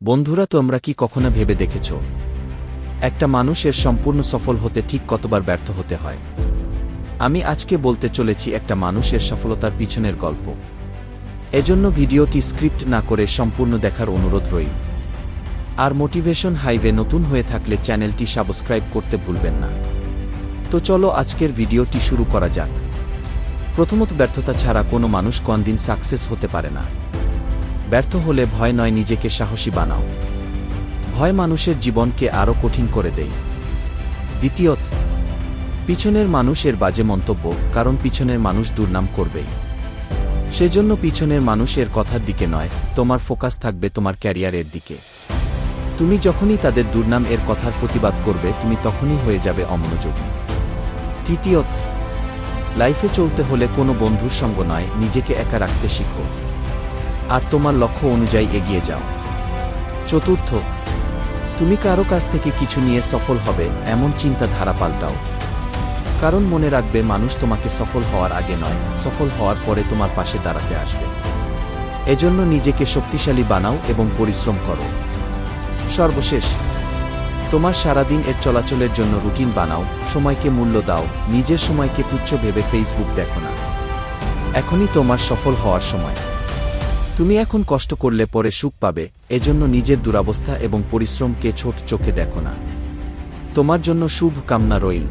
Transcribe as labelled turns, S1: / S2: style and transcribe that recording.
S1: বন্ধুরা, তোমরা কি কখনো ভেবে দেখেছ একটা মানুষের সম্পূর্ণ সফল হতে ঠিক কতবার ব্যর্থ হতে হয়? আমি আজকে বলতে চলেছি একটা মানুষের সফলতার পিছনের গল্প। এজন্য ভিডিওটি স্ক্রিপ্ট না করে সম্পূর্ণ দেখার অনুরোধ রইল। আর মোটিভেশন হাইভে নতুন হয়ে থাকলে চ্যানেলটি সাবস্ক্রাইব করতে ভুলবেন না। তো চলো আজকের ভিডিওটি শুরু করা যাক। প্রথমত, ব্যর্থতা ছাড়া কোনো মানুষ কোনদিন সাকসেস হতে পারে না। ব্যর্থ হলে ভয় নয়, নিজেকে সাহসী বানাও। ভয় মানুষের জীবনকে আরও কঠিন করে দেয়। দ্বিতীয়ত, পিছনের মানুষের বাজে মন্তব্য, কারণ পিছনের মানুষ দুর্নাম করবেই। সেজন্য পিছনের মানুষের কথার দিকে নয়, তোমার ফোকাস থাকবে তোমার ক্যারিয়ারের দিকে। তুমি যখনই তাদের দুর্নাম এর কথার প্রতিবাদ করবে, তুমি তখনই হয়ে যাবে অমনোযোগী। তৃতীয়ত, লাইফে চলতে হলে কোনো বন্ধুর সঙ্গ নয়, নিজেকে একা রাখতে শিখো আর তোমার লক্ষ্য অনুযায়ী এগিয়ে যাও। চতুর্থ, তুমি কারো কাছ থেকে কিছু নিয়ে সফল হবে এমন চিন্তাধারা পাল্টাও। কারণ মনে রাখবে, মানুষ তোমাকে সফল হওয়ার আগে নয়, সফল হওয়ার পরে তোমার পাশে দাঁড়াতে আসবে। এজন্য নিজেকে শক্তিশালী বানাও এবং পরিশ্রম করো। সর্বশেষ, তোমার সারাদিন এর চলাচলের জন্য রুটিন বানাও, সময়কে মূল্য দাও, নিজের সময়কে তুচ্ছ ভেবে ফেসবুক দেখো না। এখনই তোমার সফল হওয়ার সময়। তুমি এখন কষ্ট করলে পরে সুখ পাবে, এজন্য নিজের দুরবস্থা এবং পরিশ্রমকে ছোট চোখে দেখো না। তোমার জন্য শুভ কামনা রইল।